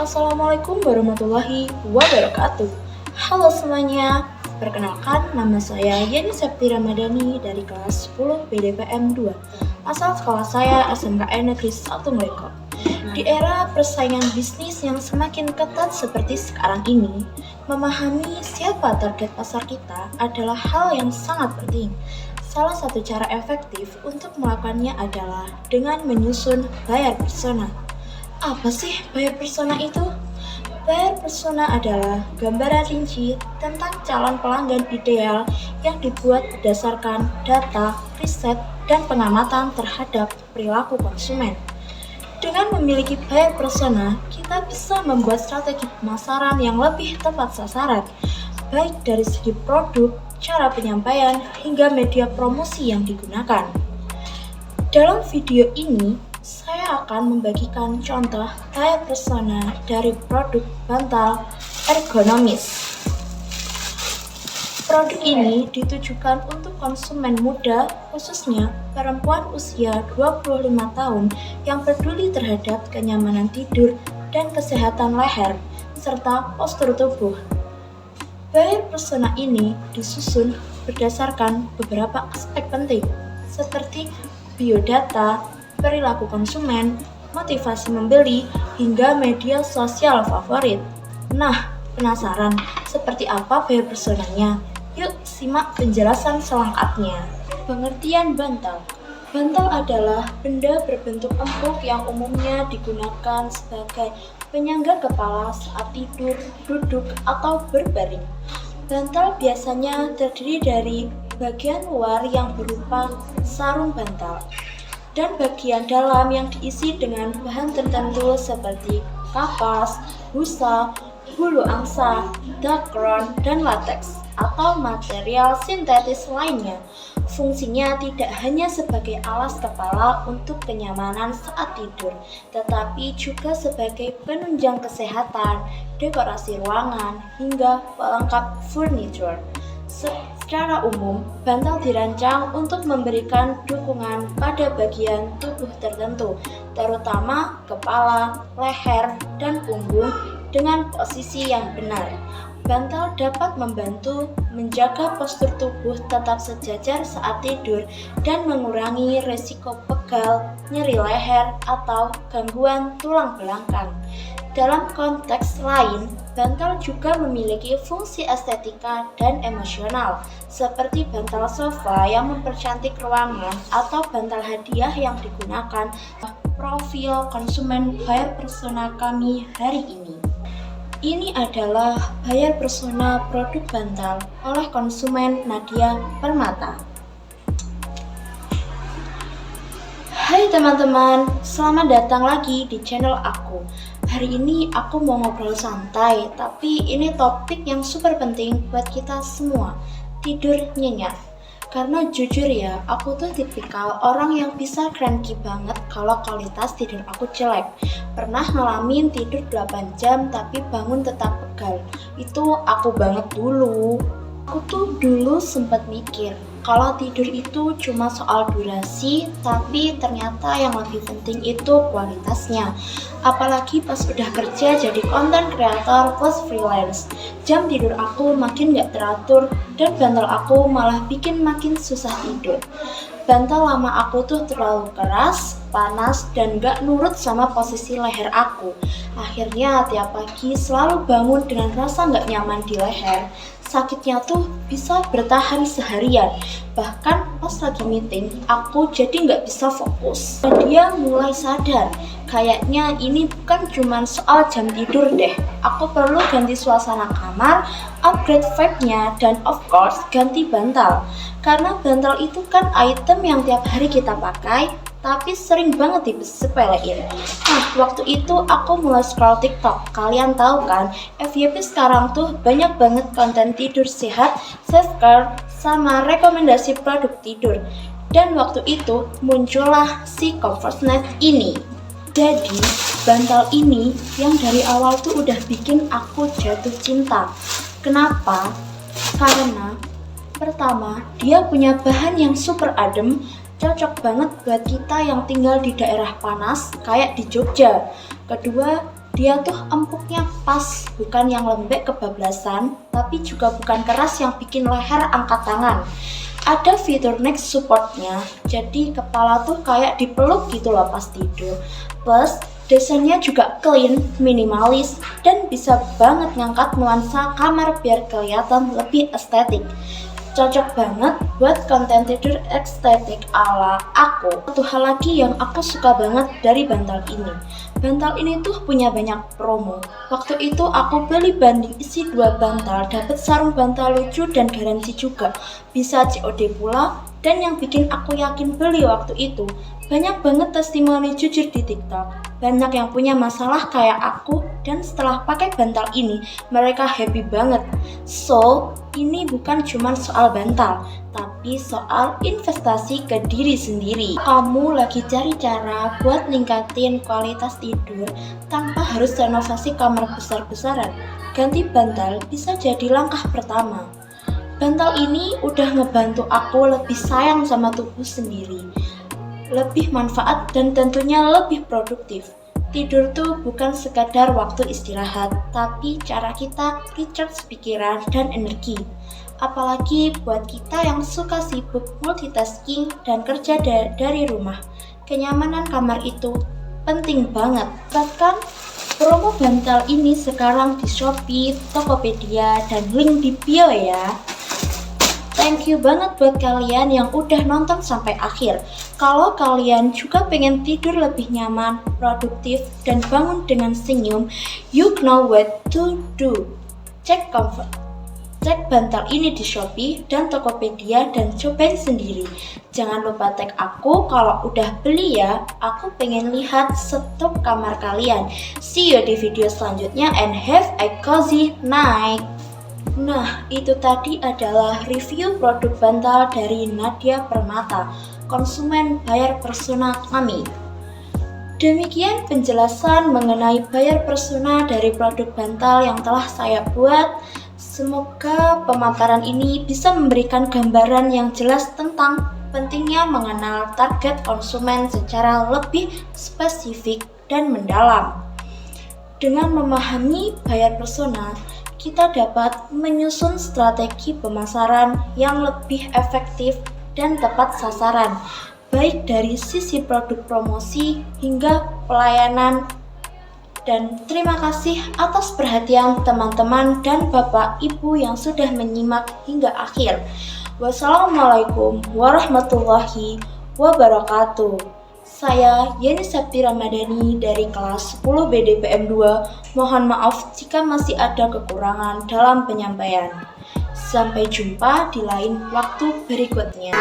Assalamualaikum warahmatullahi wabarakatuh. Halo semuanya, perkenalkan nama saya Yani Septi Ramadhani dari kelas 10 BDPM 2. Asal sekolah saya SMKN Negeri 1 Mlengkok. Di era persaingan bisnis yang semakin ketat seperti sekarang ini, memahami siapa target pasar kita adalah hal yang sangat penting. Salah satu cara efektif untuk melakukannya adalah dengan menyusun buyer persona. Apa sih buyer persona itu? Buyer persona adalah gambaran rinci tentang calon pelanggan ideal yang dibuat berdasarkan data, riset, dan pengamatan terhadap perilaku konsumen. Dengan memiliki buyer persona, kita bisa membuat strategi pemasaran yang lebih tepat sasaran, baik dari segi produk, cara penyampaian, hingga media promosi yang digunakan. Dalam video ini, saya akan membagikan contoh buyer persona dari produk bantal ergonomis. Produk ini ditujukan untuk konsumen muda, khususnya perempuan usia 25 tahun yang peduli terhadap kenyamanan tidur dan kesehatan leher, serta postur tubuh. Buyer persona ini disusun berdasarkan beberapa aspek penting, seperti biodata, perilaku konsumen, motivasi membeli, hingga media sosial favorit. Nah, penasaran seperti apa buyer personanya? Yuk simak penjelasan selengkapnya. Pengertian bantal. Bantal adalah benda berbentuk empuk yang umumnya digunakan sebagai penyangga kepala saat tidur, duduk, atau berbaring. Bantal biasanya terdiri dari bagian luar yang berupa sarung bantal dan bagian dalam yang diisi dengan bahan tertentu seperti kapas, busa, bulu angsa, dakron, dan lateks atau material sintetis lainnya. Fungsinya tidak hanya sebagai alas kepala untuk kenyamanan saat tidur, tetapi juga sebagai penunjang kesehatan, dekorasi ruangan, hingga pelengkap furniture. Secara umum, bantal dirancang untuk memberikan dukungan pada bagian tubuh tertentu, terutama kepala, leher, dan punggung dengan posisi yang benar. Bantal dapat membantu menjaga postur tubuh tetap sejajar saat tidur dan mengurangi risiko pegal, nyeri leher, atau gangguan tulang belakang. Dalam konteks lain, bantal juga memiliki fungsi estetika dan emosional, seperti bantal sofa yang mempercantik ruangan atau bantal hadiah yang digunakan profil konsumen buyer persona kami hari ini. Ini adalah buyer persona produk bantal oleh konsumen Nadia Permata. Hai teman-teman, selamat datang lagi di channel aku. Hari ini aku mau ngobrol santai, tapi ini topik yang super penting buat kita semua, tidur nyenyak. Karena jujur ya, aku tuh tipikal orang yang bisa cranky banget kalau kualitas tidur aku jelek. Pernah ngalamin tidur 8 jam tapi bangun tetap pegal. Itu aku banget dulu. Aku tuh dulu sempat mikir kalau tidur itu cuma soal durasi, tapi ternyata yang lebih penting itu kualitasnya. Apalagi pas udah kerja jadi content creator plus freelance, jam tidur aku makin gak teratur dan bantal aku malah bikin makin susah tidur. Bantal lama aku tuh terlalu keras, panas, dan gak nurut sama posisi leher aku. Akhirnya tiap pagi selalu bangun dengan rasa gak nyaman di leher. Sakitnya tuh bisa bertahan seharian. Bahkan pas lagi meeting, aku jadi nggak bisa fokus. Dia mulai sadar, kayaknya ini bukan cuma soal jam tidur deh. Aku perlu ganti suasana kamar, upgrade vibe-nya, dan of course ganti bantal. Karena bantal itu kan item yang tiap hari kita pakai, tapi sering banget disepelein. Nah, waktu itu aku mulai scroll TikTok. Kalian tahu kan, FYP sekarang tuh banyak banget konten tidur sehat, self-care, sama rekomendasi produk tidur. Dan waktu itu muncullah si Comfort Nest ini. Jadi, bantal ini yang dari awal tuh udah bikin aku jatuh cinta. Kenapa? Karena pertama, dia punya bahan yang super adem, cocok banget buat kita yang tinggal di daerah panas kayak di Jogja. Kedua, Dia tuh empuknya pas, bukan yang lembek kebablasan, tapi juga bukan keras yang bikin leher angkat tangan. Ada fitur neck supportnya, jadi kepala tuh kayak dipeluk gitu loh pas tidur. Plus, desainnya juga clean, minimalis, dan bisa banget ngangkat nuansa kamar biar kelihatan lebih estetik. Cocok banget buat konten tidur estetik ala aku. Satu hal lagi yang aku suka banget dari bantal ini. Bantal ini tuh punya banyak promo. Waktu itu aku beli banding isi 2 bantal, dapat sarung bantal lucu dan garansi juga. Bisa COD pula, dan yang bikin aku yakin beli waktu itu, banyak banget testimoni jujur di TikTok. Banyak yang punya masalah kayak aku, dan setelah pakai bantal ini, mereka happy banget. So, ini bukan cuma soal bantal, tapi soal investasi ke diri sendiri. Kamu lagi cari cara buat ningkatin kualitas tidur tanpa harus renovasi kamar besar-besaran. Ganti bantal bisa jadi langkah pertama. Bantal ini udah ngebantu aku lebih sayang sama tubuh sendiri, lebih manfaat dan tentunya lebih produktif. Tidur tuh bukan sekadar waktu istirahat, tapi cara kita recharge pikiran dan energi. Apalagi buat kita yang suka sibuk multitasking dan kerja dari rumah. Kenyamanan kamar itu penting banget. Bahkan promo bantal ini sekarang di Shopee, Tokopedia, dan link di bio ya. Thank you banget buat kalian yang udah nonton sampai akhir. Kalau kalian juga pengen tidur lebih nyaman, produktif, dan bangun dengan senyum, you know what to do. Cek bantal ini di Shopee dan Tokopedia dan cobain sendiri. Jangan lupa tag aku kalau udah beli ya. Aku pengen lihat stok kamar kalian. See you di video selanjutnya and have a cozy night. Nah, itu tadi adalah review produk bantal dari Nadia Permata, konsumen Bayer Persona kami. Demikian penjelasan mengenai Bayer Persona dari produk bantal yang telah saya buat. Semoga pemaparan ini bisa memberikan gambaran yang jelas tentang pentingnya mengenal target konsumen secara lebih spesifik dan mendalam. Dengan memahami Bayer Persona, kita dapat menyusun strategi pemasaran yang lebih efektif dan tepat sasaran, baik dari sisi produk promosi hingga pelayanan. Dan terima kasih atas perhatian teman-teman dan Bapak Ibu yang sudah menyimak hingga akhir. Wassalamualaikum warahmatullahi wabarakatuh. Saya Yeni Septi Ramadhani dari kelas 10 BDPM 2. Mohon maaf jika masih ada kekurangan dalam penyampaian. Sampai jumpa di lain waktu berikutnya.